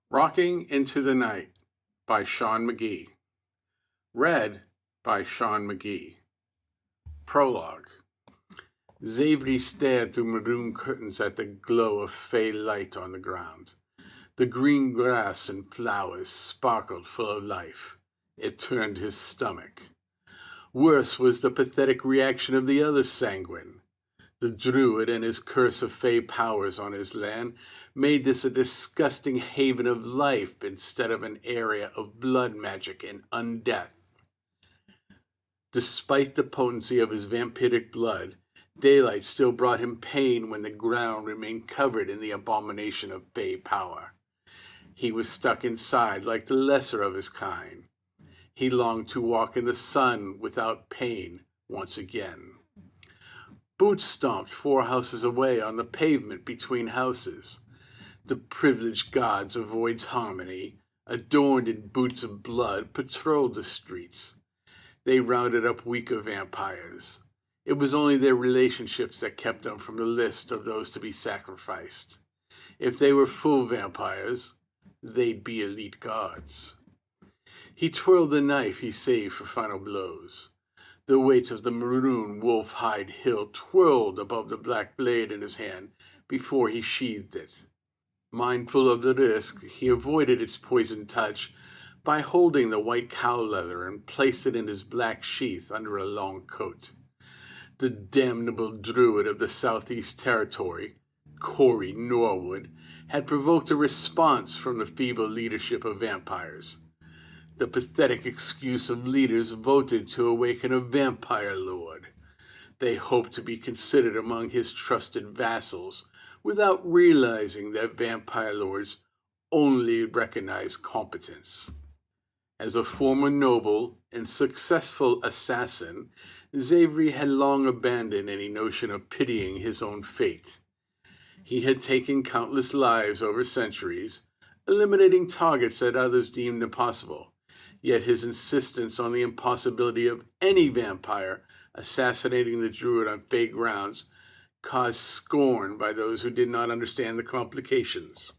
Rocking into the Night by Sean McGee. Read by Sean McGee. Prologue. Xavier stared through maroon curtains at the glow of fey light on the ground. The green grass and flowers sparkled full of life. It turned his stomach. Worse was the pathetic reaction of the other sanguine. The Druid and his curse of fey powers on his land made this a disgusting haven of life instead of an area of blood magic and undeath. Despite the potency of his vampiric blood, daylight still brought him pain when the ground remained covered in the abomination of fey power. He was stuck inside like the lesser of his kind. He longed to walk in the sun without pain once again. Boots stomped 4 houses away on the pavement between houses. The privileged gods of Void's harmony, adorned in boots of blood, patrolled the streets. They rounded up weaker vampires. It was only their relationships that kept them from the list of those to be sacrificed. If they were full vampires, they'd be elite gods. He twirled the knife he saved for final blows. The weight of the maroon wolf-hide hilt twirled above the black blade in his hand before he sheathed it. Mindful of the risk, he avoided its poisoned touch by holding the white cow leather and placed it in his black sheath under a long coat. The damnable Druid of the Southeast Territory, Corey Norwood, had provoked a response from the feeble leadership of vampires. The pathetic excuse of leaders voted to awaken a vampire lord. They hoped to be considered among his trusted vassals without realizing that vampire lords only recognize competence. As a former noble and successful assassin, Xavier had long abandoned any notion of pitying his own fate. He had taken countless lives over centuries, eliminating targets that others deemed impossible. Yet his insistence on the impossibility of any vampire assassinating the Druid on fey grounds caused scorn by those who did not understand the complications.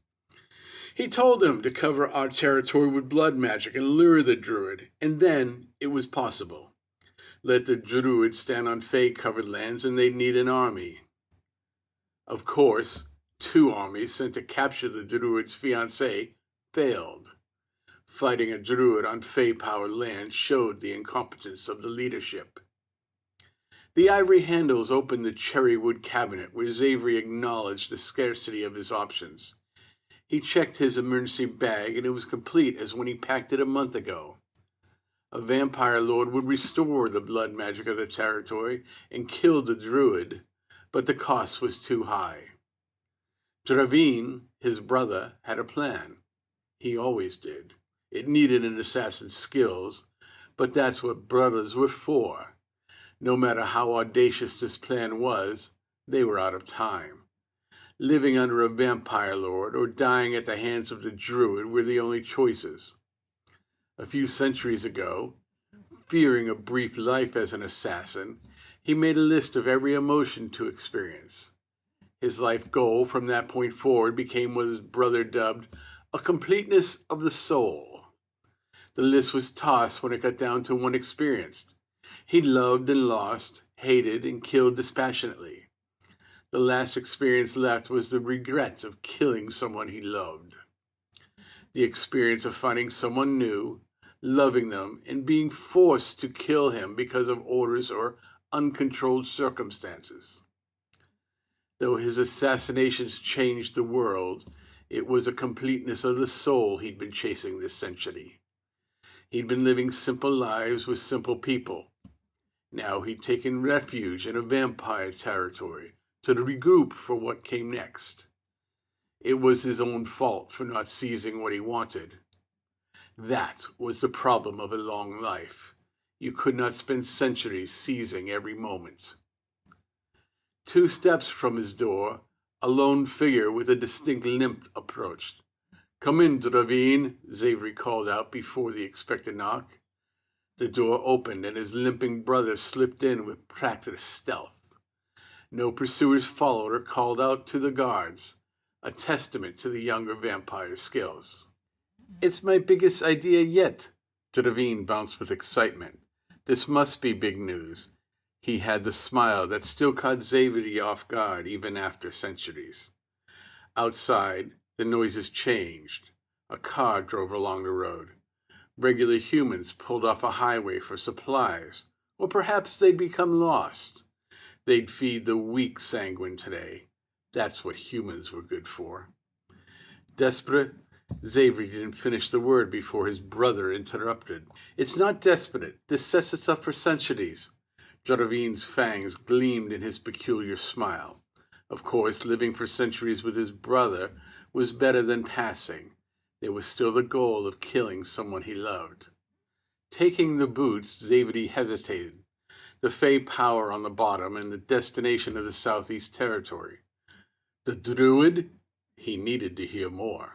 He told them to cover our territory with blood magic and lure the Druid, and then it was possible. Let the Druid stand on fey-covered lands and they'd need an army. Of course, 2 armies sent to capture the Druid's fiancée failed. Fighting a Druid on fey-powered land showed the incompetence of the leadership. The ivory handles opened the cherrywood cabinet where Xavier acknowledged the scarcity of his options. He checked his emergency bag and it was complete as when he packed it a month ago. A vampire lord would restore the blood magic of the territory and kill the Druid, but the cost was too high. Dravine, his brother, had a plan. He always did. It needed an assassin's skills, but that's what brothers were for. No matter how audacious this plan was, they were out of time. Living under a vampire lord or dying at the hands of the Druid were the only choices. A few centuries ago, fearing a brief life as an assassin, he made a list of every emotion to experience. His life goal from that point forward became what his brother dubbed a completeness of the soul. The list was tossed when it got down to one experience. He loved and lost, hated and killed dispassionately. The last experience left was the regrets of killing someone he loved. The experience of finding someone new, loving them, and being forced to kill him because of orders or uncontrolled circumstances. Though his assassinations changed the world, it was a completeness of the soul he'd been chasing this century. He'd been living simple lives with simple people. Now he'd taken refuge in a vampire territory to regroup for what came next. It was his own fault for not seizing what he wanted. That was the problem of a long life. You could not spend centuries seizing every moment. 2 steps from his door, a lone figure with a distinct limp approached. "Come in, Dravine," Xavier called out before the expected knock. The door opened and his limping brother slipped in with practiced stealth. No pursuers followed or called out to the guards, a testament to the younger vampire's skills. It's my biggest idea yet. Dravine bounced with excitement. This must be big news. He had the smile that still caught Xavier off guard even after centuries. Outside, the noises changed. A car drove along the road. Regular humans pulled off a highway for supplies, or perhaps they'd become lost. They'd feed the weak sanguine today. That's what humans were good for. Desperate? Xavier didn't finish the word before his brother interrupted. It's not desperate. This sets us up for centuries. Jaravine's fangs gleamed in his peculiar smile. Of course, living for centuries with his brother was better than passing. There was still the goal of killing someone he loved. Taking the boots, Xavier hesitated. The Fey power on the bottom and the destination of the Southeast Territory. The Druid? He needed to hear more.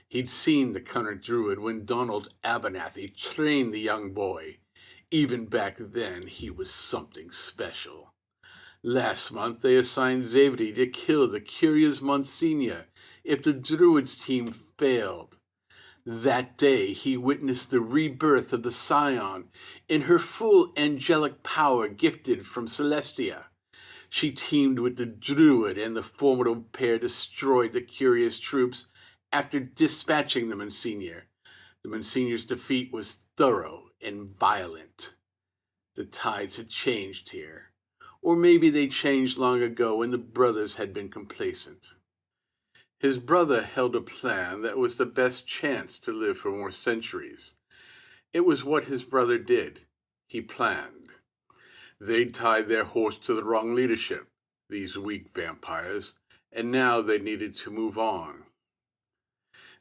He'd seen the current Druid when Donald Abernathy trained the young boy. Even back then, he was something special. Last month, they assigned Xavier to kill the curious Monsignor if the Druid's team failed. That day, he witnessed the rebirth of the Scion in her full angelic power gifted from Celestia. She teamed with the Druid, and the formidable pair destroyed the curious troops after dispatching the Monsignor. The Monsignor's defeat was thorough and violent. The tides had changed here. Or maybe they changed long ago when the brothers had been complacent. His brother held a plan that was the best chance to live for more centuries. It was what his brother did. He planned. They'd tied their horse to the wrong leadership, these weak vampires, and now they needed to move on.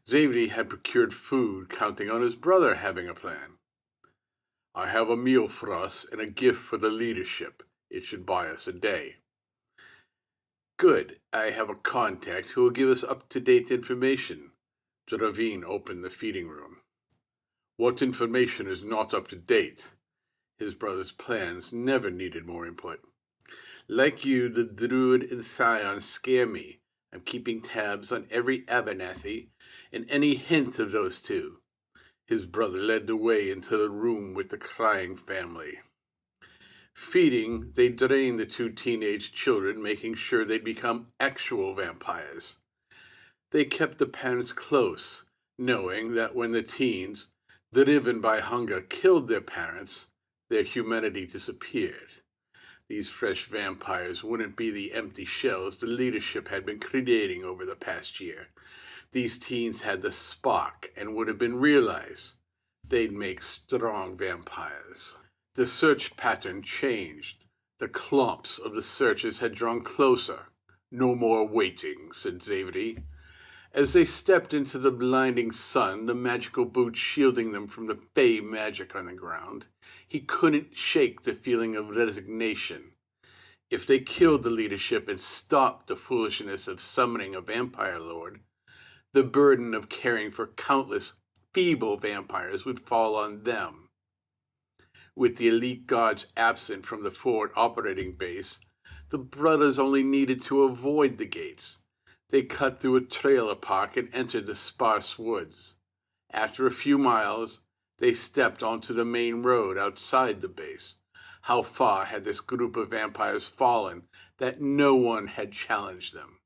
Xavier had procured food, counting on his brother having a plan. I have a meal for us and a gift for the leadership. It should buy us a day. Good. I have a contact who will give us up-to-date information. Dravine opened the feeding room. What information is not up to date? His brother's plans never needed more input. Like you, the Druid and Scion scare me. I'm keeping tabs on every Abernathy and any hint of those two. His brother led the way into the room with the crying family. Feeding, they drained the two teenage children, making sure they'd become actual vampires. They kept the parents close, knowing that when the teens, driven by hunger, killed their parents, their humanity disappeared. These fresh vampires wouldn't be the empty shells the leadership had been creating over the past year. These teens had the spark and would have been realized. They'd make strong vampires. The search pattern changed. The clumps of the searchers had drawn closer. No more waiting, said Xavier. As they stepped into the blinding sun, the magical boots shielding them from the fey magic on the ground, he couldn't shake the feeling of resignation. If they killed the leadership and stopped the foolishness of summoning a vampire lord, the burden of caring for countless feeble vampires would fall on them. With the elite guards absent from the forward operating base, the brothers only needed to avoid the gates. They cut through a trailer park and entered the sparse woods. After a few miles, they stepped onto the main road outside the base. How far had this group of vampires fallen that no one had challenged them?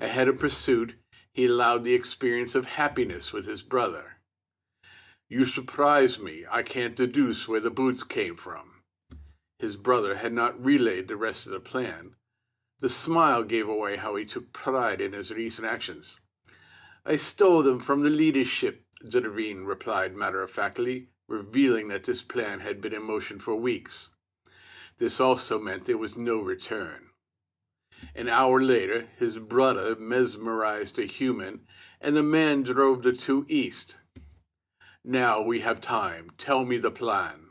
Ahead of pursuit, he allowed the experience of happiness with his brother. You surprise me. I can't deduce where the boots came from. His brother had not relayed the rest of the plan. The smile gave away how he took pride in his recent actions. I stole them from the leadership, Dravine replied matter-of-factly, revealing that this plan had been in motion for weeks. This also meant there was no return. An hour later, his brother mesmerized a human, and the man drove the two east. Now we have time. Tell me the plan.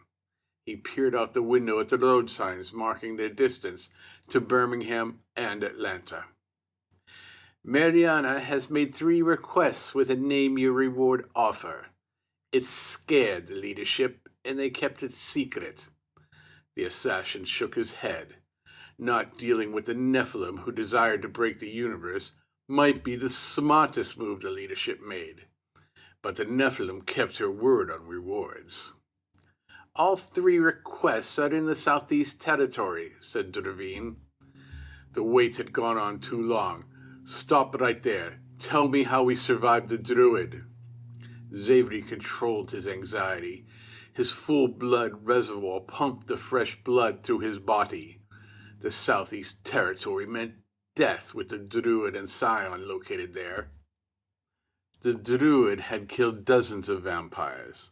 He peered out the window at the road signs marking their distance to Birmingham and Atlanta. Mariana has made 3 requests with a name-your-reward offer. It scared the leadership, and they kept it secret. The assassin shook his head. Not dealing with the Nephilim who desired to break the universe might be the smartest move the leadership made. but the Nephilim kept her word on rewards. All 3 requests are in the Southeast Territory, said Druid. The wait had gone on too long. Stop right there. Tell me how we survived the Druid. Xavier controlled his anxiety. His full blood reservoir pumped the fresh blood through his body. The Southeast Territory meant death with the Druid and Scion located there. The Druid had killed dozens of vampires.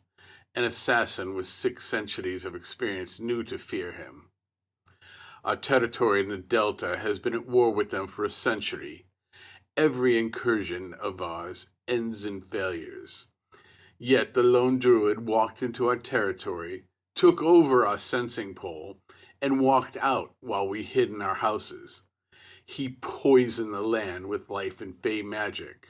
An assassin with 6 centuries of experience knew to fear him. Our territory in the Delta has been at war with them for a century. Every incursion of ours ends in failures. Yet the lone Druid walked into our territory, took over our sensing pole, and walked out while we hid in our houses. He poisoned the land with life and fey magic.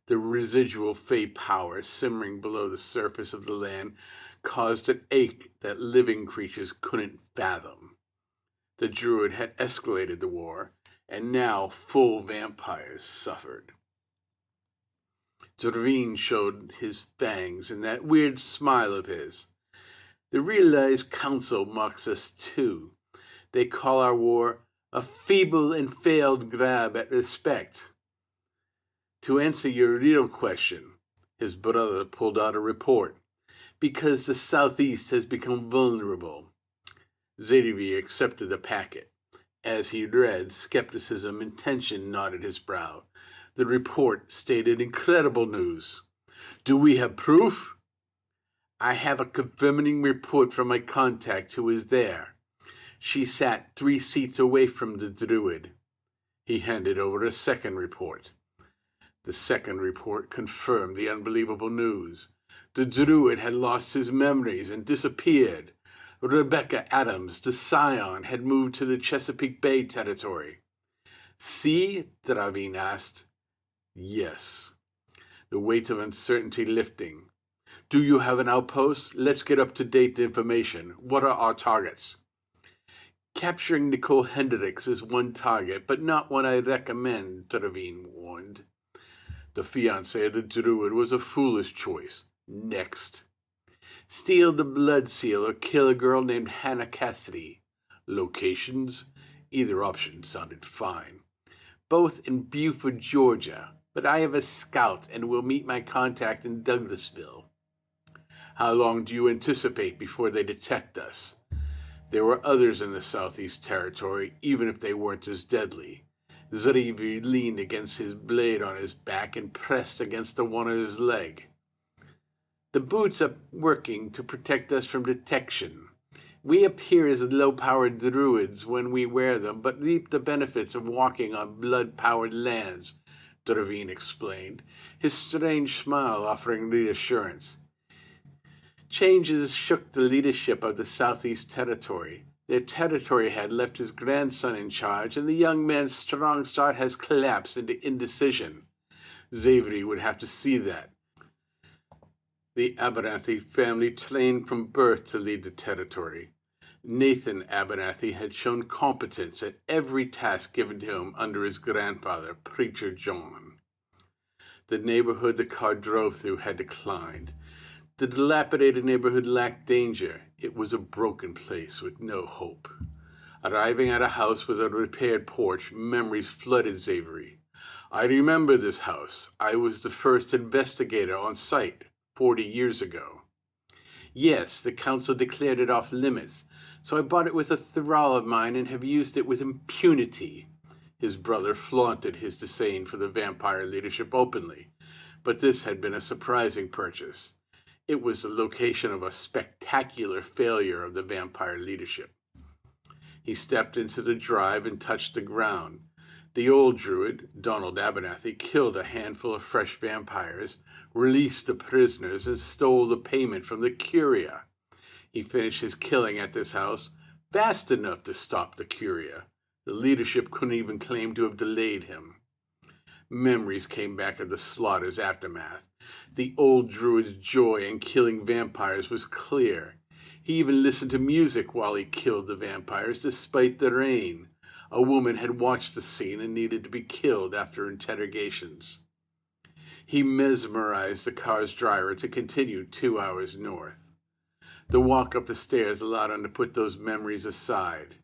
The residual fey power simmering below the surface of the land caused an ache that living creatures couldn't fathom. The Druid had escalated the war, and now full vampires suffered. Druid showed his fangs in that weird smile of his. The realized council mocks us too. They call our war a feeble and failed grab at respect. To answer your real question, his brother pulled out a report. Because the Southeast has become vulnerable. Xavier accepted the packet. As he read, skepticism and tension knotted his brow. The report stated incredible news. Do we have proof? I have a confirming report from my contact who was there. She sat 3 seats away from the Druid. He handed over a second report. The second report confirmed the unbelievable news. The Druid had lost his memories and disappeared. Rebecca Adams, the Scion, had moved to the Chesapeake Bay territory. See? Druid asked. Yes. The weight of uncertainty lifting. Do you have an outpost? Let's get up-to-date information. What are our targets? Capturing Nicole Hendricks is one target, but not one I recommend, Druid warned. The fiancé of the Druid was a foolish choice. Next. Steal the blood seal or kill a girl named Hannah Cassidy. Locations? Either option sounded fine. Both in Beaufort, Georgia, but I have a scout and will meet my contact in Douglasville. How long do you anticipate before they detect us? There were others in the Southeast Territory, even if they weren't as deadly. Xavier leaned against his blade on his back and pressed against the one on his leg. The boots are working to protect us from detection. We appear as low-powered druids when we wear them, but reap the benefits of walking on blood-powered lands, Druid explained, his strange smile offering reassurance. Changes shook the leadership of the Southeast Territory. Their territory had left his grandson in charge, and the young man's strong start has collapsed into indecision. Xavier would have to see that. The Abernathy family trained from birth to lead the territory. Nathan Abernathy had shown competence at every task given to him under his grandfather, Preacher John. The neighborhood the car drove through had declined. The dilapidated neighborhood lacked danger. It was a broken place with no hope. Arriving at a house with a repaired porch, memories flooded Xavier. I remember this house. I was the first investigator on site 40 years ago. Yes, the council declared it off limits, so I bought it with a thrall of mine and have used it with impunity. His brother flaunted his disdain for the vampire leadership openly, but this had been a surprising purchase. It was the location of a spectacular failure of the vampire leadership. He stepped into the drive and touched the ground. The old Druid, Donald Abernathy, killed a handful of fresh vampires, released the prisoners, and stole the payment from the Curia. He finished his killing at this house fast enough to stop the Curia. The leadership couldn't even claim to have delayed him. Memories came back of the slaughter's aftermath. The old Druid's joy in killing vampires was clear. He even listened to music while he killed the vampires, despite the rain. A woman had watched the scene and needed to be killed after interrogations. He mesmerized the car's driver to continue 2 hours north. The walk up the stairs allowed him to put those memories aside.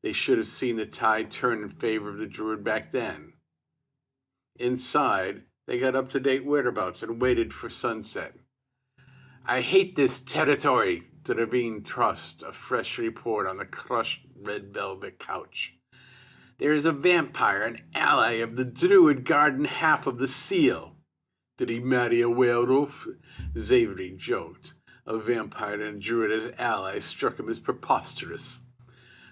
They should have seen the tide turn in favor of the Druid back then. Inside, they got up-to-date whereabouts and waited for sunset. I hate this territory, Druid thrust a fresh report on the crushed red velvet couch. There is a vampire, an ally of the Druid guarding half of the seal. Did he marry a werewolf? Xavier joked. A vampire and a Druid as allies struck him as preposterous.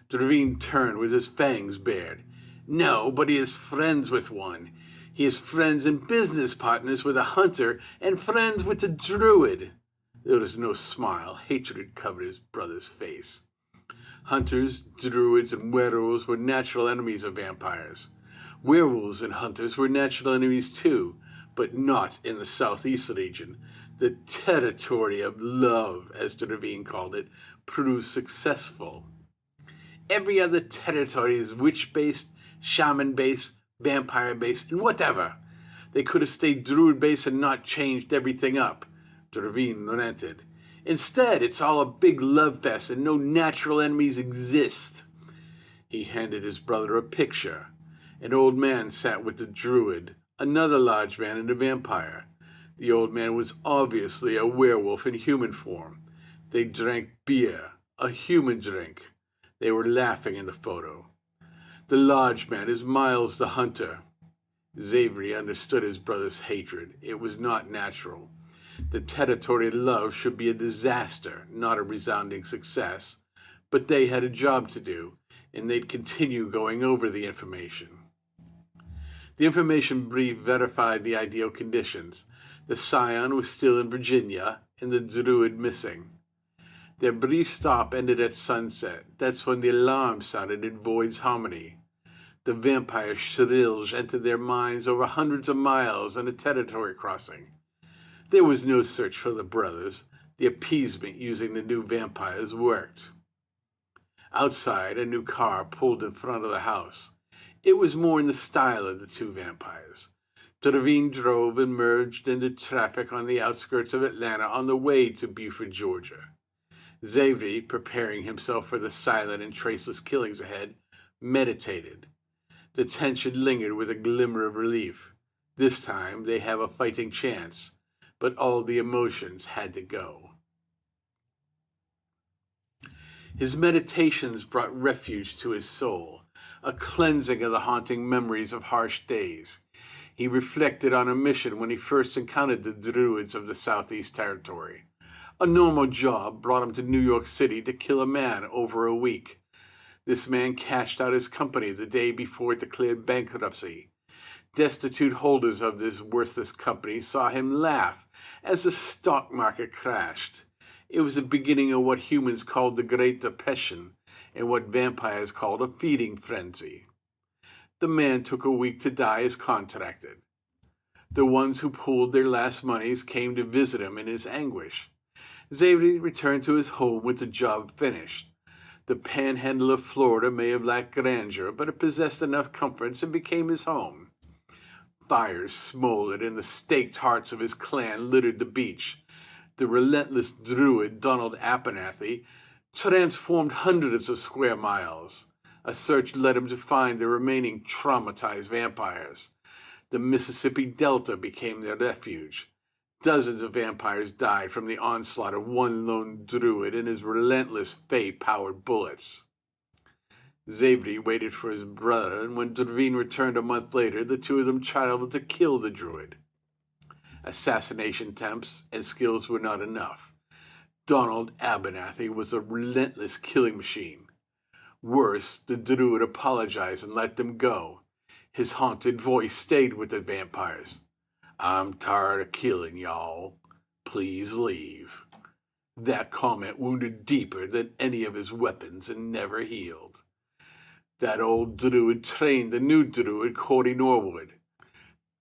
Druid turned with his fangs bared. No, but he is friends with one. He is friends and business partners with a hunter and friends with a Druid. There was no smile. Hatred covered his brother's face. Hunters, Druids, and werewolves were natural enemies of vampires. Werewolves and hunters were natural enemies too, but not in the southeast region. The territory of love, as Druid called it, proved successful. Every other territory is witch-based, shaman-based, vampire-based, and whatever. They could have stayed Druid-based and not changed everything up. Druid relented. Instead, it's all a big love fest and no natural enemies exist. He handed his brother a picture. An old man sat with the Druid, another large man and a vampire. The old man was obviously a werewolf in human form. They drank beer, a human drink. They were laughing in the photo. The large man is Miles the Hunter. Xavier understood his brother's hatred. It was not natural. The territory of love should be a disaster, not a resounding success. But they had a job to do, and they'd continue going over the information. The information brief verified the ideal conditions. The Scion was still in Virginia, and the Druid missing. Their brief stop ended at sunset. That's when the alarm sounded in Void's harmony. The vampire shrills entered their minds over hundreds of miles on a territory crossing. There was no search for the brothers. The appeasement using the new vampires worked. Outside, a new car pulled in front of the house. It was more in the style of the two vampires. Druid drove and merged into traffic on the outskirts of Atlanta on the way to Beaufort, Georgia. Xavier, preparing himself for the silent and traceless killings ahead, meditated. The tension lingered with a glimmer of relief. This time, they have a fighting chance, but all the emotions had to go. His meditations brought refuge to his soul, a cleansing of the haunting memories of harsh days. He reflected on a mission when he first encountered the Druids of the Southeast Territory. A normal job brought him to New York City to kill a man over a week. This man cashed out his company the day before it declared bankruptcy. Destitute holders of this worthless company saw him laugh as the stock market crashed. It was the beginning of what humans called the Great Depression and what vampires called a feeding frenzy. The man took a week to die as contracted. The ones who pooled their last monies came to visit him in his anguish. Xavier returned to his home with the job finished. The panhandle of Florida may have lacked grandeur, but it possessed enough comforts and became his home. Fires smoldered and the staked hearts of his clan littered the beach. The relentless Druid, Donald Abernathy, transformed hundreds of square miles. A search led him to find the remaining traumatized vampires. The Mississippi Delta became their refuge. Dozens of vampires died from the onslaught of one lone Druid and his relentless Fae-powered bullets. Xavier waited for his brother, and when Druid returned a month later, the two of them traveled to kill the Druid. Assassination attempts and skills were not enough. Donald Abernathy was a relentless killing machine. Worse, the Druid apologized and let them go. His haunted voice stayed with the vampires. I'm tired of killing y'all. Please leave. That comment wounded deeper than any of his weapons and never healed. That old Druid trained the new Druid, Corey Norwood.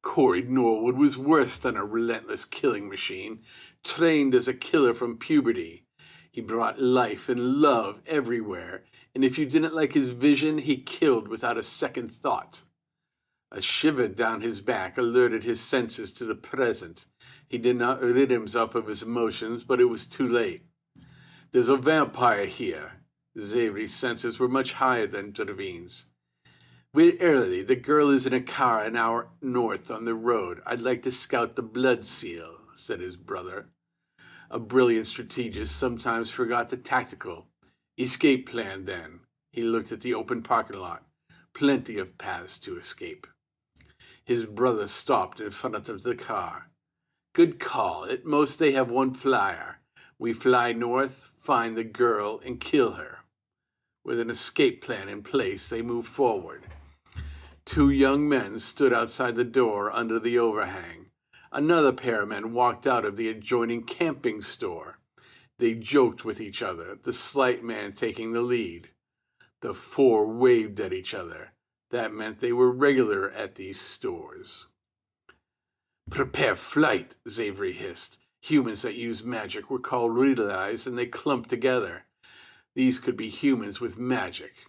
Corey Norwood was worse than a relentless killing machine, trained as a killer from puberty. He brought life and love everywhere, and if you didn't like his vision, he killed without a second thought. A shiver down his back alerted his senses to the present. He did not rid himself of his emotions, but it was too late. There's a vampire here. Xavier's senses were much higher than Dravine's. We're early. The girl is in a car an hour north on the road. I'd like to scout the blood seal, said his brother. A brilliant strategist sometimes forgot the tactical. Escape plan, then. He looked at the open parking lot. Plenty of paths to escape. His brother stopped in front of the car. Good call. At most they have one flyer. We fly north, find the girl, and kill her. With an escape plan in place, they moved forward. Two young men stood outside the door under the overhang. Another pair of men walked out of the adjoining camping store. They joked with each other, the slight man taking the lead. The four waved at each other. That meant they were regular at these stores. Prepare flight, Xavier hissed. Humans that use magic were called realized, and they clumped together. These could be humans with magic.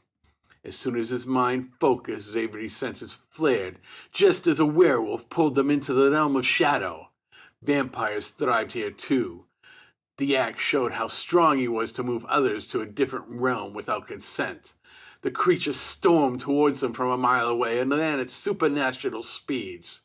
As soon as his mind focused, Xavier's senses flared, just as a werewolf pulled them into the realm of shadow. Vampires thrived here too. The act showed how strong he was to move others to a different realm without consent. The creature stormed towards them from a mile away and ran at supernatural speeds.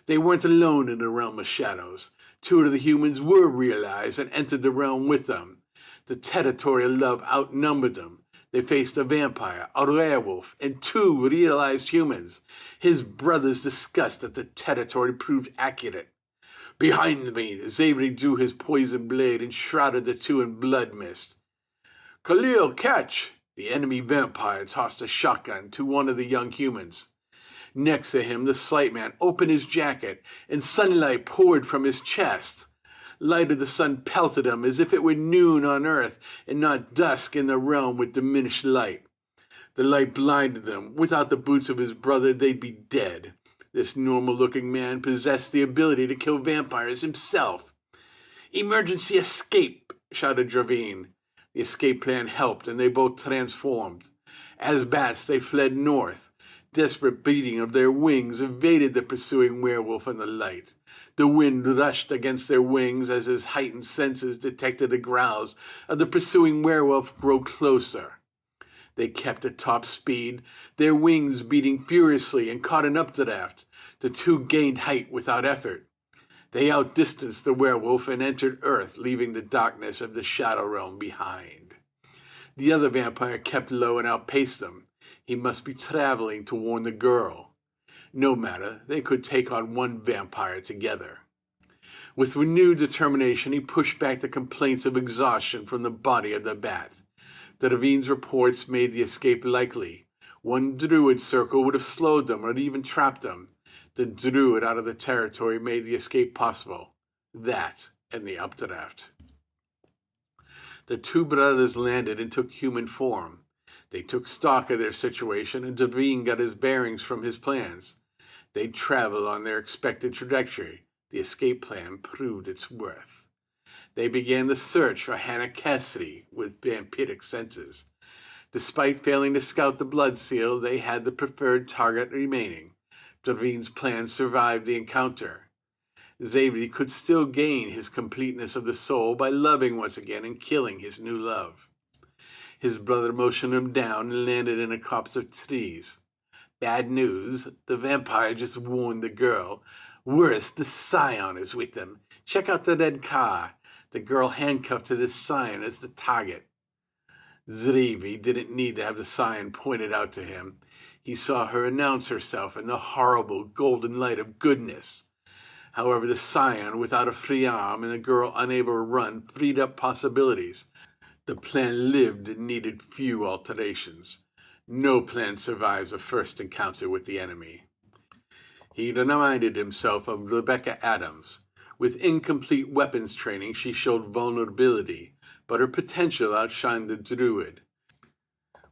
They weren't alone in the realm of shadows. Two of the humans were realized and entered the realm with them. The territorial love outnumbered them. They faced a vampire, a werewolf, and two realized humans. His brother's disgust at the territory proved accurate. Behind me, Xavier drew his poison blade and shrouded the two in blood mist. Khalil, catch! The enemy vampire tossed a shotgun to one of the young humans. Next to him, the slight man opened his jacket, and sunlight poured from his chest. Light of the sun pelted him as if it were noon on earth and not dusk in the realm with diminished light. The light blinded them. Without the boots of his brother, they'd be dead. This normal-looking man possessed the ability to kill vampires himself. Emergency escape, shouted Dravine. The escape plan helped, and they both transformed. As bats, they fled north. Desperate beating of their wings evaded the pursuing werewolf in the light. The wind rushed against their wings as his heightened senses detected the growls of the pursuing werewolf grow closer. They kept at top speed, their wings beating furiously and caught an updraft. The two gained height without effort. They outdistanced the werewolf and entered Earth, leaving the darkness of the Shadow Realm behind. The other vampire kept low and outpaced them. He must be traveling to warn the girl. No matter, they could take on one vampire together. With renewed determination, he pushed back the complaints of exhaustion from the body of the bat. The Ravine's reports made the escape likely. One Druid circle would have slowed them or even trapped them. The Druid out of the territory made the escape possible. That and the updraft. The two brothers landed and took human form. They took stock of their situation, and Dravine got his bearings from his plans. They'd travel on their expected trajectory. The escape plan proved its worth. They began the search for Hannah Cassidy with vampiric senses. Despite failing to scout the blood seal, they had the preferred target remaining. Dravine's plan survived the encounter. Xavier could still gain his completeness of the soul by loving once again and killing his new love. His brother motioned him down and landed in a copse of trees. Bad news, the vampire just warned the girl. Worse, the scion is with them. Check out the red car. The girl handcuffed to this scion as the target. Xavier didn't need to have the scion pointed out to him. He saw her announce herself in the horrible golden light of goodness. However, the scion without a free arm and the girl unable to run freed up possibilities. The plan lived and needed few alterations. No plan survives a first encounter with the enemy. He reminded himself of Rebecca Adams. With incomplete weapons training, she showed vulnerability, but her potential outshined the Druid.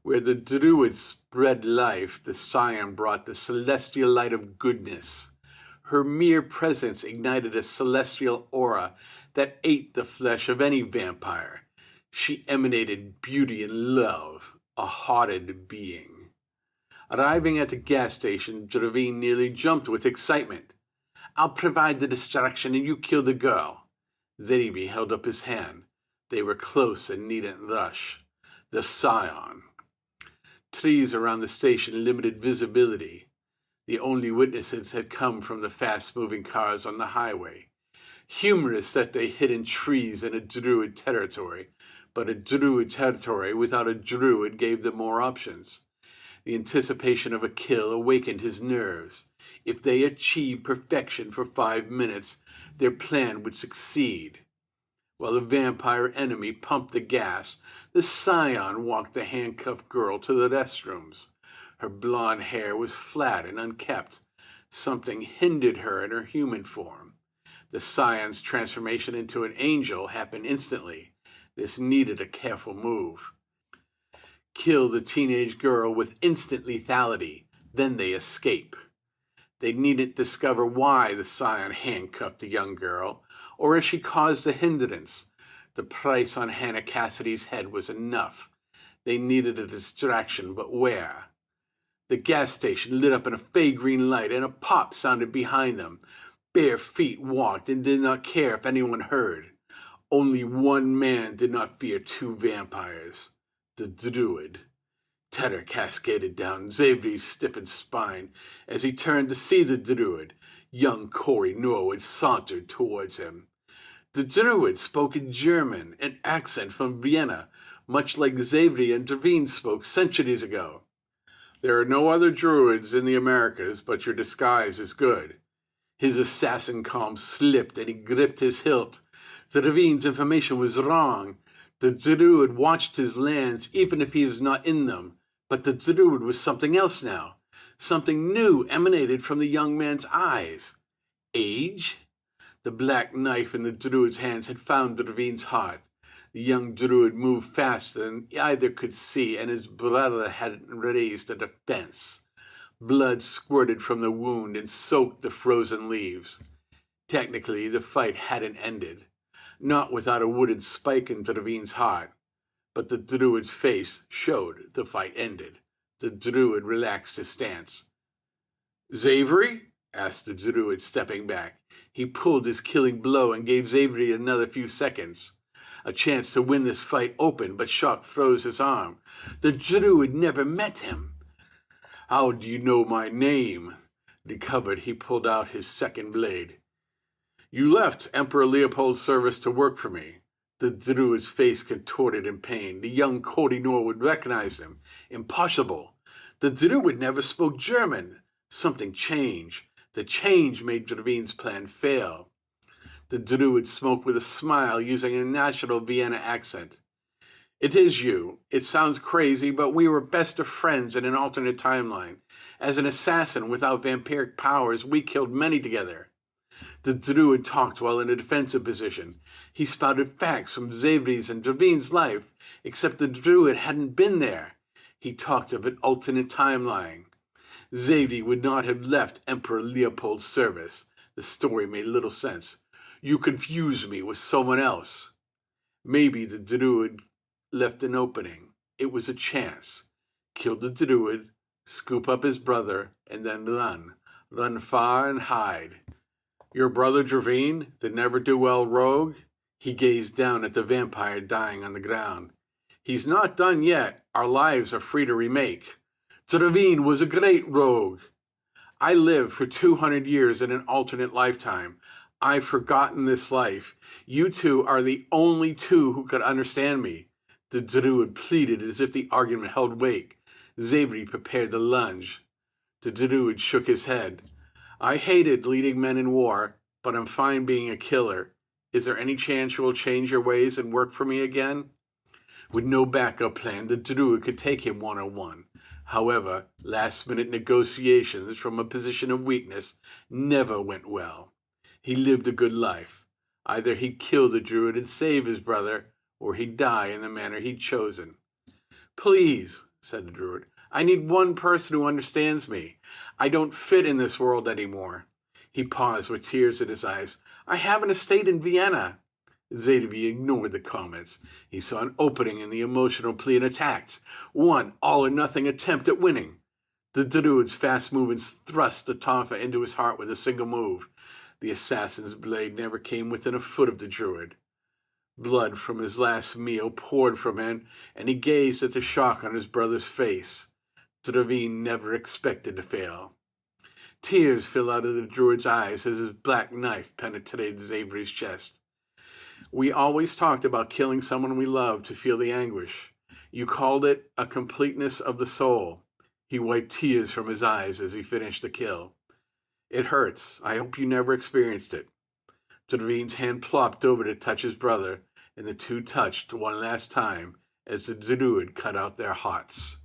Where the Druid spread life, the Scion brought the celestial light of goodness. Her mere presence ignited a celestial aura that ate the flesh of any vampire. She emanated beauty and love, a haunted being. Arriving at the gas station, Dravine nearly jumped with excitement. I'll provide the distraction and you kill the girl. Zaidvi held up his hand. They were close and needn't rush. The Scion. Trees around the station limited visibility. The only witnesses had come from the fast-moving cars on the highway. Humorous that they hid in trees in a Druid territory, but a Druid territory without a Druid gave them more options. The anticipation of a kill awakened his nerves. If they achieved perfection for 5 minutes, their plan would succeed. While the vampire enemy pumped the gas, the Scion walked the handcuffed girl to the restrooms. Her blonde hair was flat and unkempt. Something hindered her in her human form. The Scion's transformation into an angel happened instantly. This needed a careful move. Kill the teenage girl with instant lethality, then they escape. They needn't discover why the Scion handcuffed the young girl, or if she caused the hindrance. The price on Hannah Cassidy's head was enough. They needed a distraction, but where? The gas station lit up in a fey green light, and a pop sounded behind them. Bare feet walked and did not care if anyone heard. Only one man did not fear 2 vampires. The Druid. Terror cascaded down Xavier's stiffened spine as he turned to see the Druid. Young Corey Norwood sauntered towards him. The Druid spoke in German, an accent from Vienna, much like Xavier and Dravine spoke centuries ago. There are no other Druids in the Americas, but your disguise is good. His assassin calm slipped and he gripped his hilt. Dravine's information was wrong. The Druid watched his lands even if he was not in them. But the Druid was something else now. Something new emanated from the young man's eyes. Age? The black knife in the Druid's hands had found Dravine's heart. The young Druid moved faster than either could see, and his brother had raised a defense. Blood squirted from the wound and soaked the frozen leaves. Technically, the fight hadn't ended. Not without a wooden spike in Dravine's heart. But the Druid's face showed the fight ended. The Druid relaxed his stance. Xavier? Asked the Druid, stepping back. He pulled his killing blow and gave Xavier another few seconds. A chance to win this fight open, but shock froze his arm. The Druid never met him. How do you know my name? Recovered, he pulled out his second blade. You left Emperor Leopold's service to work for me. The Druid's face contorted in pain. The young Corey Norwood recognized him. Impossible. The Druid never spoke German. Something changed. The change made Dravine's plan fail. The Druid spoke with a smile, using a natural Vienna accent. It is you. It sounds crazy, but we were best of friends in an alternate timeline. As an assassin without vampiric powers, we killed many together. The Druid talked while in a defensive position. He spouted facts from Xavier's and Dravine's life, except the Druid hadn't been there. He talked of an alternate timeline. Xavier would not have left Emperor Leopold's service. The story made little sense. You confuse me with someone else. Maybe the Druid left an opening. It was a chance. Kill the Druid, scoop up his brother, and then run. Run far and hide. Your brother Dravine, the never-do-well rogue? He gazed down at the vampire dying on the ground. He's not done yet. Our lives are free to remake. Dravine was a great rogue. I lived for 200 years in an alternate lifetime. I've forgotten this life. You two are the only two who could understand me. The Druid pleaded as if the argument held weight. Xavier prepared to lunge. The Druid shook his head. I hated leading men in war, but I'm fine being a killer. Is there any chance you will change your ways and work for me again? With no backup plan, the Druid could take him one-on-one. However, last-minute negotiations from a position of weakness never went well. He lived a good life. Either he'd kill the Druid and save his brother, or he'd die in the manner he'd chosen. Please, said the Druid, I need one person who understands me. I don't fit in this world anymore. He paused with tears in his eyes. I have an estate in Vienna. Xavier ignored the comments. He saw an opening in the emotional plea and attacked. One all-or-nothing attempt at winning. The Druid's fast movements thrust the tonfa into his heart with a single move. The assassin's blade never came within a foot of the Druid. Blood from his last meal poured from him, and he gazed at the shock on his brother's face. Dravine never expected to fail. Tears fell out of the Druid's eyes as his black knife penetrated Xavery's chest. We always talked about killing someone we loved to feel the anguish. You called it a completeness of the soul. He wiped tears from his eyes as he finished the kill. It hurts. I hope you never experienced it. Dravine's hand plopped over to touch his brother, and the two touched one last time as the Druid cut out their hearts.